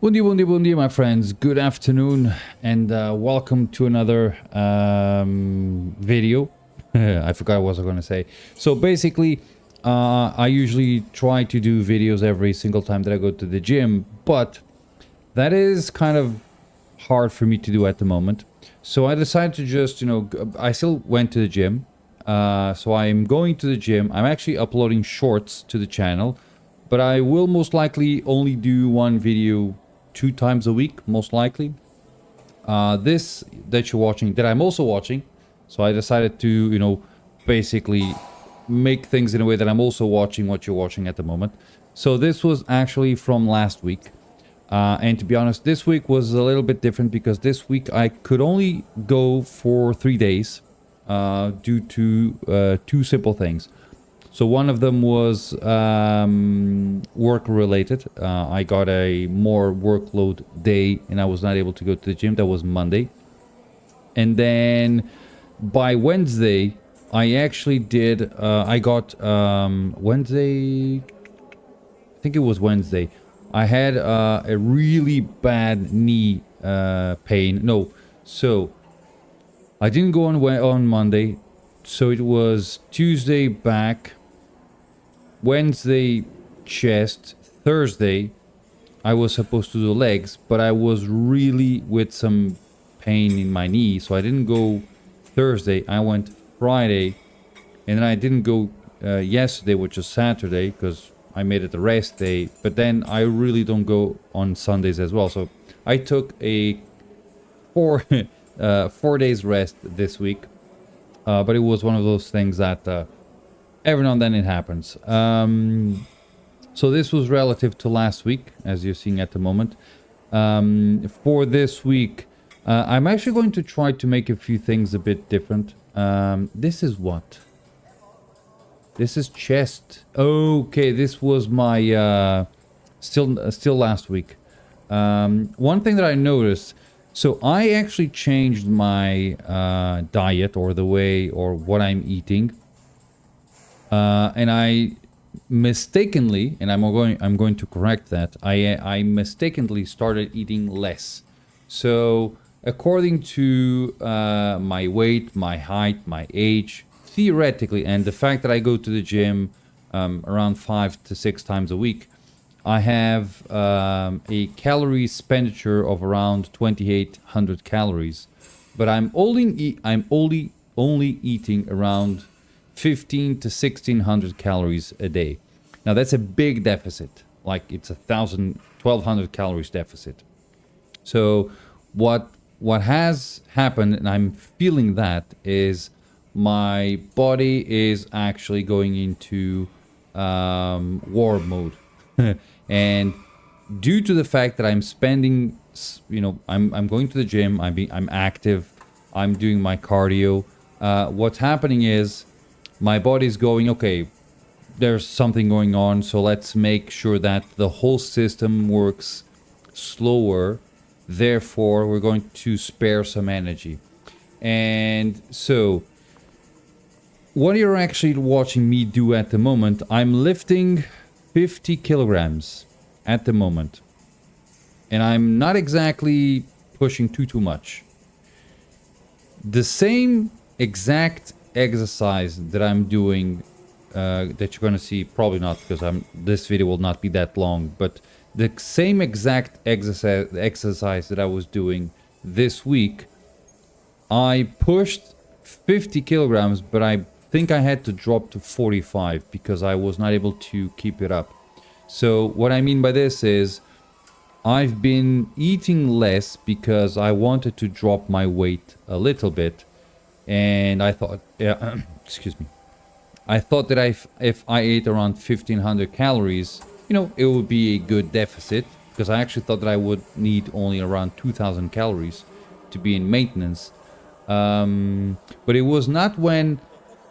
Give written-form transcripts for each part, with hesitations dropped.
Bundi, my friends. Good afternoon, and welcome to another video. I forgot what I was going to say. So basically, I usually try to do videos every single time that I go to the gym, but that is kind of hard for me to do at the moment. So I decided to just, I still went to the gym. So I'm going to the gym. I'm actually uploading shorts to the channel, but I will most likely only do one video 2 times a week, most likely. This that you're watching, that I'm also watching. So I decided to, basically make things in a way that I'm also watching what you're watching at the moment. So this was actually from last week. And to be honest, this week was a little bit different because this week I could only go for 3 days due to 2 simple things. So one of them was work related. I got a more workload day and I was not able to go to the gym. That was Monday. And then by Wednesday, I actually did, I got Wednesday, I think it was Wednesday. I had a really bad knee pain. No, so I didn't go on Monday. So it was Tuesday back, Wednesday chest, Thursday I was supposed to do legs, but I was really with some pain in my knee, so I didn't go Thursday. I went Friday, and then I didn't go yesterday, which is Saturday, because I made it a rest day. But then I really don't go on Sundays as well, so I took a 4 days rest this week. But it was one of those things that every now and then it happens. So this was relative to last week, as you're seeing at the moment. For this week, I'm actually going to try to make a few things a bit different. This is what? This is chest. Okay, this was my still last week. One thing that I noticed. So I actually changed my diet or the way or what I'm eating, and I mistakenly, and I'm going to correct that. I mistakenly started eating less. So according to my weight, my height, my age, theoretically, and the fact that I go to the gym around 5 to 6 times a week, I have a calorie expenditure of around 2,800 calories, but I'm only eating around 15 to 1,600 calories a day. Now that's a big deficit, like it's 1,200 calories deficit. So what has happened, and I'm feeling that, is my body is actually going into war mode. And due to the fact that I'm spending, I'm going to the gym, I'm active, I'm doing my cardio. What's happening is my body's going, okay, there's something going on, so let's make sure that the whole system works slower. Therefore, we're going to spare some energy. And so what you're actually watching me do at the moment, I'm lifting 50 kilograms at the moment, and I'm not exactly pushing too much. The same exact exercise that I'm doing, that you're gonna see, probably not, because this video will not be that long, but the same exact exercise that I was doing this week, I pushed 50 kilograms, but I think I had to drop to 45 because I was not able to keep it up. So what I mean by this is I've been eating less because I wanted to drop my weight a little bit, and I thought, excuse me, I thought that if I ate around 1,500 calories, it would be a good deficit, because I actually thought that I would need only around 2,000 calories to be in maintenance. But it was not when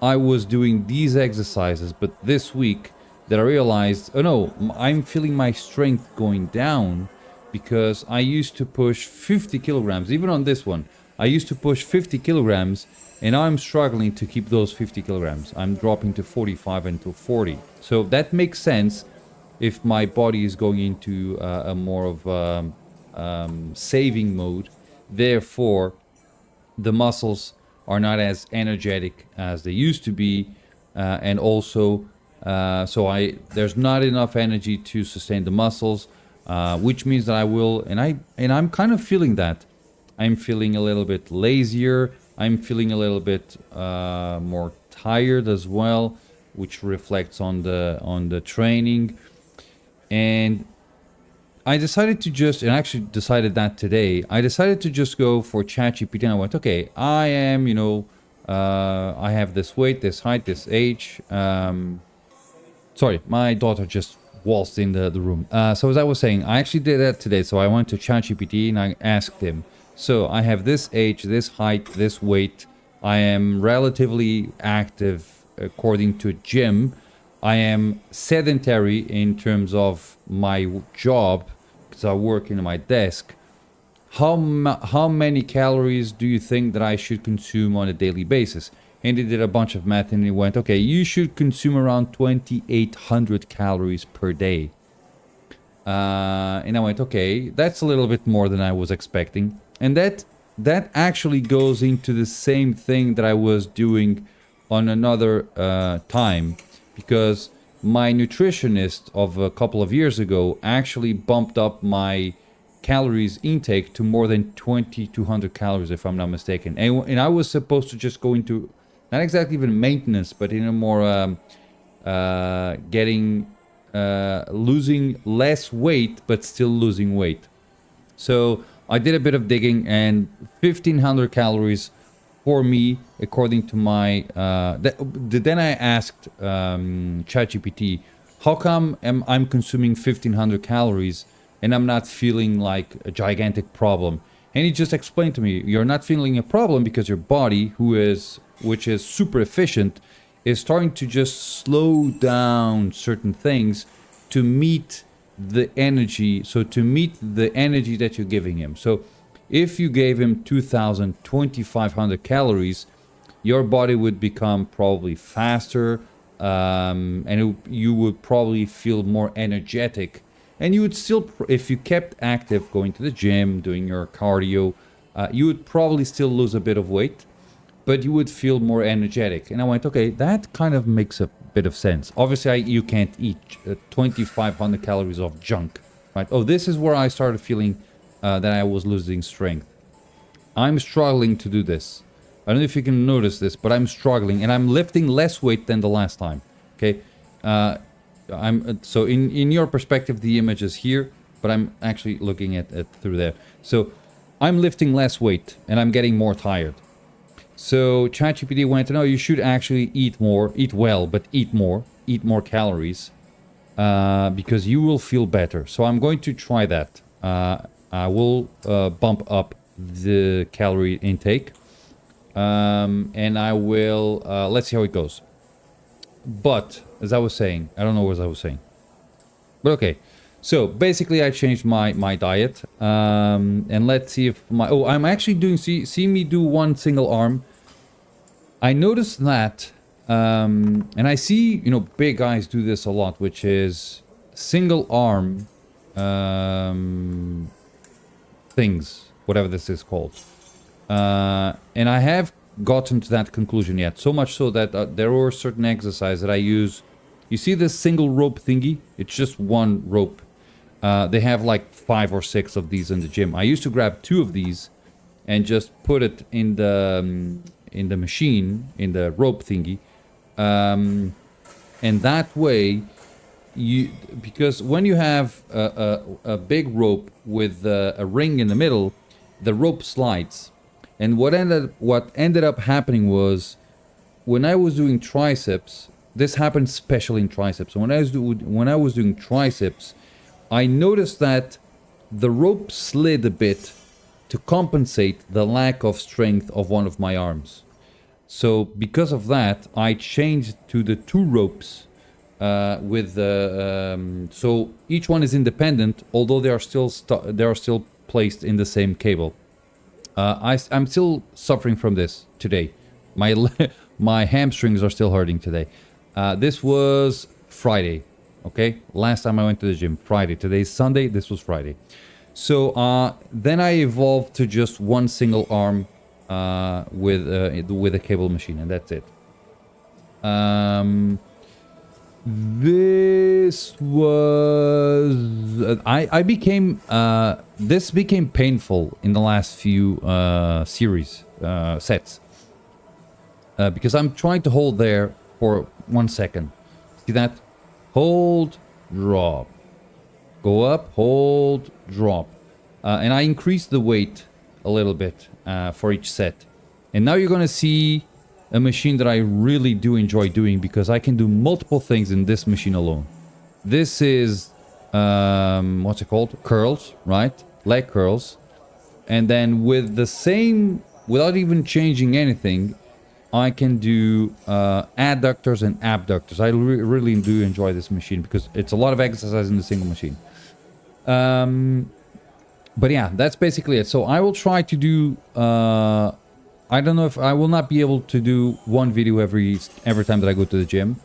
I was doing these exercises, but this week, that I realized, oh no, I'm feeling my strength going down, because I used to push 50 kilograms, even on this one. I used to push 50 kilograms, and now I'm struggling to keep those 50 kilograms. I'm dropping to 45 and to 40. So that makes sense if my body is going into a more of saving mode. Therefore, the muscles are not as energetic as they used to be, and also there's not enough energy to sustain the muscles, which means that I will, and I'm kind of feeling that. I'm feeling a little bit lazier. I'm feeling a little bit more tired as well, which reflects on the training. And I decided to just, and I actually decided that today, I decided to just go for ChatGPT, and I went, okay, I am, I have this weight, this height, this age. Sorry, my daughter just waltzed in the room. So as I was saying, I actually did that today. So I went to ChatGPT and I asked him, so I have this age, this height, this weight. I am relatively active according to gym. I am sedentary in terms of my job because I work in my desk. How many calories do you think that I should consume on a daily basis? And he did a bunch of math and he went, okay, you should consume around 2,800 calories per day. And I went, okay, that's a little bit more than I was expecting. And that actually goes into the same thing that I was doing on another time, because my nutritionist of a couple of years ago actually bumped up my calories intake to more than 2,200 calories, if I'm not mistaken. And I was supposed to just go into, not exactly even maintenance, but in a more losing less weight, but still losing weight. So I did a bit of digging, and 1,500 calories for me, according to my... then I asked ChatGPT, how come I'm consuming 1,500 calories and I'm not feeling like a gigantic problem? And he just explained to me, you're not feeling a problem because your body, which is super efficient, is starting to just slow down certain things to meet the energy. So to meet the energy that you're giving him. So if you gave him 2,500 calories, your body would become probably faster, and you would probably feel more energetic. And you would still, if you kept active, going to the gym, doing your cardio, you would probably still lose a bit of weight, but you would feel more energetic. And I went, okay, that kind of makes a bit of sense. Obviously, you can't eat 2,500 calories of junk, right? Oh, this is where I started feeling that I was losing strength. I'm struggling to do this. I don't know if you can notice this, but I'm struggling, and I'm lifting less weight than the last time. Okay, so in your perspective, the image is here, but I'm actually looking at it through there. So I'm lifting less weight, and I'm getting more tired. So ChatGPT went, no, you should actually eat more, eat well, but eat more calories, because you will feel better. So I'm going to try that. I will bump up the calorie intake, and I will, let's see how it goes. But as I was saying, I don't know what I was saying, but okay. So basically I changed my diet, and let's see if I'm actually doing, see me do one single arm. I noticed that, and I see, big guys do this a lot, which is single arm, things, whatever this is called. And I have gotten to that conclusion yet. So much so that there are certain exercises that I use. You see this single rope thingy? It's just one rope. They have like 5 or 6 of these in the gym. I used to grab 2 of these and just put it in the machine, in the rope thingy. And that way, because when you have a big rope with a ring in the middle, the rope slides. And what ended up happening was, when I was doing triceps, this happened especially in triceps. When I was doing triceps, I noticed that the rope slid a bit to compensate the lack of strength of one of my arms. So because of that, I changed to the 2 ropes with the so each one is independent, although they are still placed in the same cable. I'm still suffering from this today. My hamstrings are still hurting today. This was Friday, okay? Last time I went to the gym, Friday. Today's Sunday, this was Friday. So then I evolved to just one single arm with a cable machine, and that's it. This was I became this became painful in the last few series sets because I'm trying to hold there for 1 second. See that? Hold, drop, go up, hold, drop, and I increased the weight a little bit for each set. And now you're gonna see a machine that I really do enjoy doing because I can do multiple things in this machine alone. This is what's it called? Curls, right? Leg curls. And then with the same, without even changing anything, I can do adductors and abductors. I really do enjoy this machine because it's a lot of exercise in the single machine. But yeah, that's basically it. So I will try to do I don't know if I will not be able to do one video every time that I go to the gym.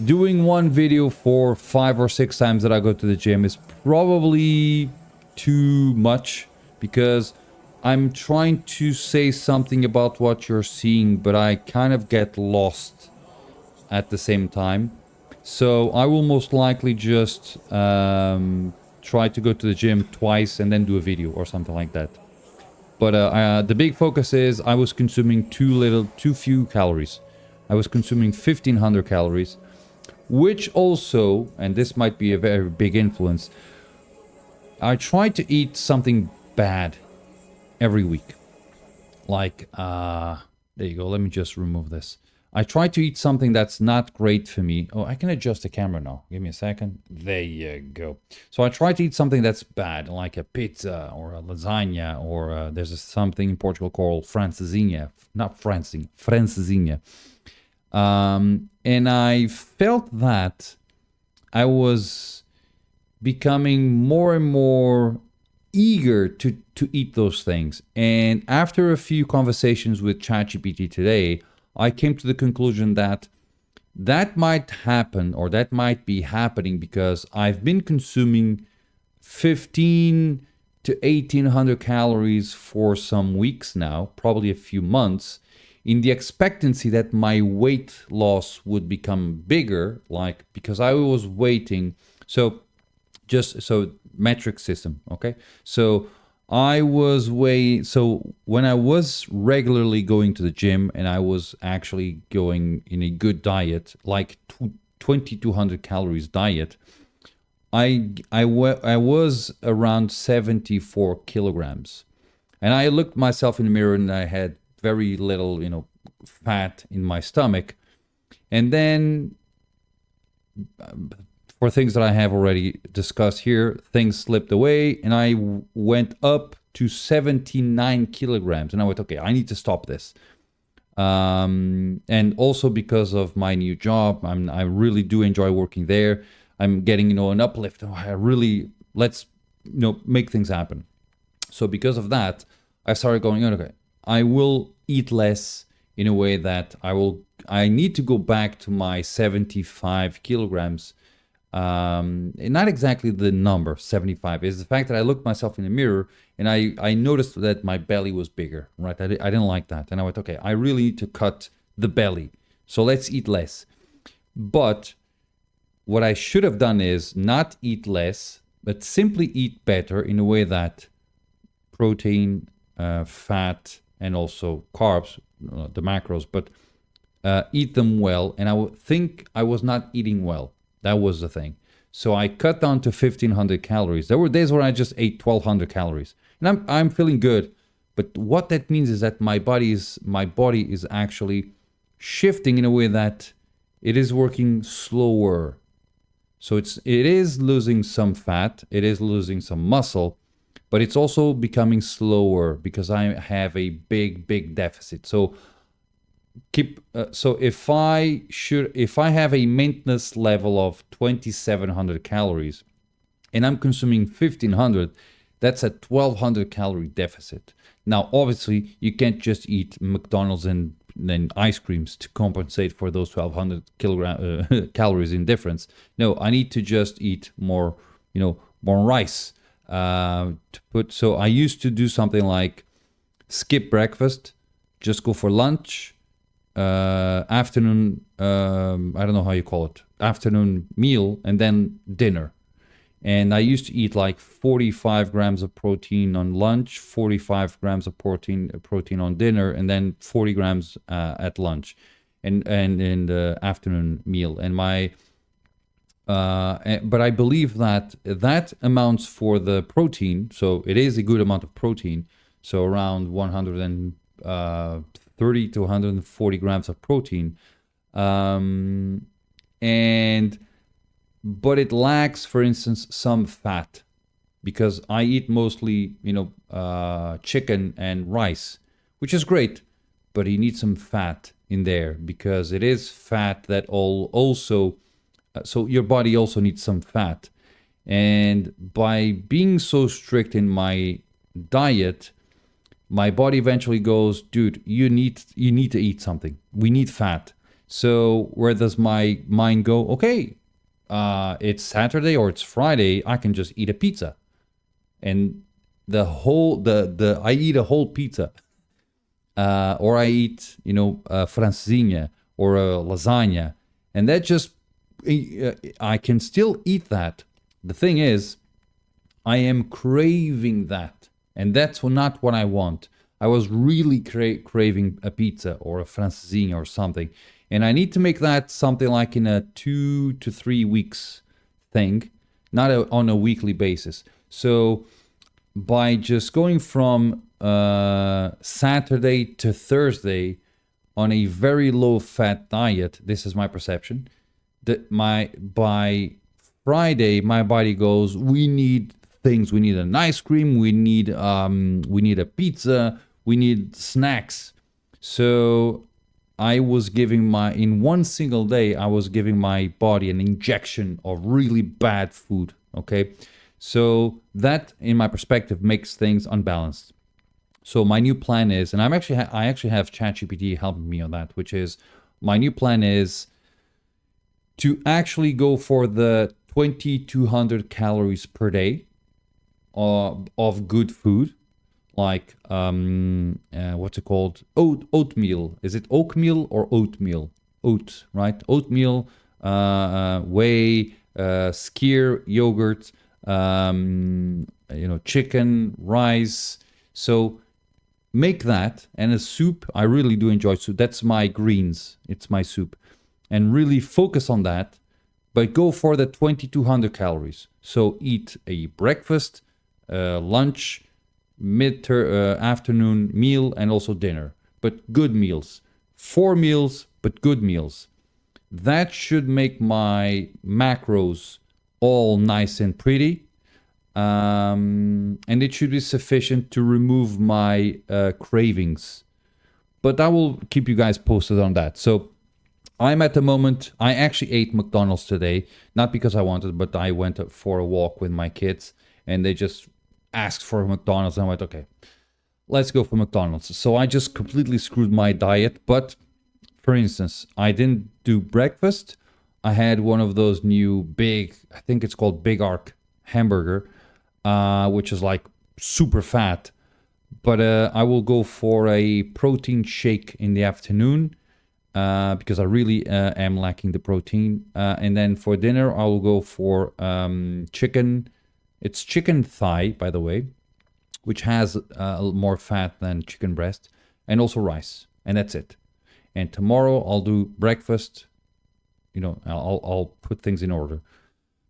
Doing one video for 5 or 6 times that I go to the gym is probably too much because I'm trying to say something about what you're seeing, but I kind of get lost at the same time. So I will most likely just try to go to the gym twice and then do a video or something like that. But the big focus is I was consuming too few calories. I was consuming 1,500 calories, which also, and this might be a very big influence, I tried to eat something bad every week. Like, there you go. Let me just remove this. I try to eat something that's not great for me. Oh, I can adjust the camera now. Give me a second. There you go. So I try to eat something that's bad, like a pizza or a lasagna, or there's something in Portugal called francesinha. Not francesinha, francesinha. And I felt that I was becoming more and more eager to eat those things. And after a few conversations with ChatGPT today, I came to the conclusion that that might happen, or that might be happening because I've been consuming 15 to 1800 calories for some weeks now, probably a few months, in the expectancy that my weight loss would become bigger, like because I was waiting. So metric system, okay? So when I was regularly going to the gym and I was actually going in a good diet, like 2200 calories diet, I was around 74 kilograms. And I looked myself in the mirror and I had very little, fat in my stomach. And then for things that I have already discussed here, things slipped away and I went up to 79 kilograms. And I went, okay, I need to stop this. And also because of my new job, I really do enjoy working there. I'm getting, an uplift. Let's make things happen. So because of that, I started going, okay, I will eat less in a way that I need to go back to my 75 kilograms. Not exactly the number 75 is the fact that I looked myself in the mirror and I noticed that my belly was bigger, right? I didn't like that. And I went, okay, I really need to cut the belly. So let's eat less. But what I should have done is not eat less, but simply eat better in a way that protein, fat, and also carbs, the macros, but eat them well. And I would think I was not eating well. That was the thing. So I cut down to 1,500 calories. There were days where I just ate 1,200 calories. And I'm feeling good. But what that means is that my body is actually shifting in a way that it is working slower. So it is losing some fat, it is losing some muscle, but it's also becoming slower because I have a big deficit. So if I have a maintenance level of 2,700 calories and I'm consuming 1,500, that's a 1,200 calorie deficit. Now, obviously, you can't just eat McDonald's and then ice creams to compensate for those 1,200 calories in difference. No, I need to just eat more rice. to put. So I used to do something like skip breakfast, just go for lunch, afternoon, I don't know how you call it, afternoon meal, and then dinner. And I used to eat like 45 grams of protein on lunch, 45 grams of protein on dinner, and then 40 grams at lunch, and in the afternoon meal. And but I believe that that amounts for the protein, so it is a good amount of protein. So around 130 to 140 grams of protein, but it lacks, for instance, some fat, because I eat mostly, chicken and rice, which is great, but you need some fat in there, because it is fat that also, so your body also needs some fat. And by being so strict in my diet, my body eventually goes, dude, you need to eat something. We need fat. So where does my mind go? Okay, it's Saturday or it's Friday, I can just eat a pizza. And I eat a whole pizza. Or I eat, francesinha or a lasagna. And that just, I can still eat that. The thing is, I am craving that. And that's not what I want. I was really craving a pizza or a francesinha or something. And I need to make that something like in a 2 to 3 weeks thing, not on a weekly basis. So by just going from Saturday to Thursday on a very low fat diet, this is my perception, that by Friday my body goes, we need things. We need an ice cream. We need a pizza. We need snacks. So I was giving in one single day, I was giving my body an injection of really bad food. Okay. So that, in my perspective, makes things unbalanced. So my new plan is, and I actually have ChatGPT helping me on that, which is, my new plan is to actually go for the 2,200 calories per day of good food, like what's it called? Oatmeal. Is it oatmeal or oatmeal? Oat, right? Oatmeal, whey, skyr yogurt, chicken, rice. So make that, and a soup. I really do enjoy soup. That's my greens. It's my soup, and really focus on that. But go for the 2,200 calories. So eat a breakfast, lunch, afternoon meal, and also dinner. But good meals. 4 meals, but good meals. That should make my macros all nice and pretty. And it should be sufficient to remove my cravings. But I will keep you guys posted on that. So I'm at the moment, I actually ate McDonald's today, not because I wanted, but I went for a walk with my kids and they just asked for McDonald's. And I went, okay, let's go for McDonald's. So I just completely screwed my diet. But for instance, I didn't do breakfast. I had one of those new big, I think it's called Big Arc hamburger, which is like super fat. But I will go for a protein shake in the afternoon. Because I really am lacking the protein. And then for dinner, I will go for chicken. It's chicken thigh, by the way, which has more fat than chicken breast, and also rice. And that's it. And tomorrow I'll do breakfast. I'll put things in order.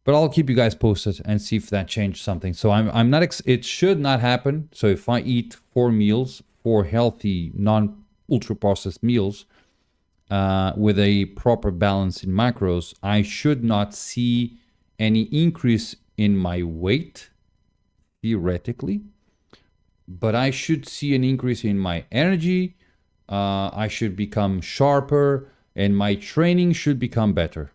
But I'll keep you guys posted and see if that changed something. So I'm not. It should not happen. So if I eat 4 meals, 4 healthy, non-ultra processed meals, with a proper balance in macros, I should not see any increase in my weight, theoretically, but I should see an increase in my energy. I should become sharper, and my training should become better.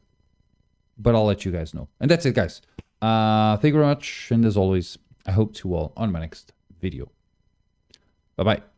But I'll let you guys know. And that's it, guys. Thank you very much, and as always, I hope to you all on my next video. Bye-bye.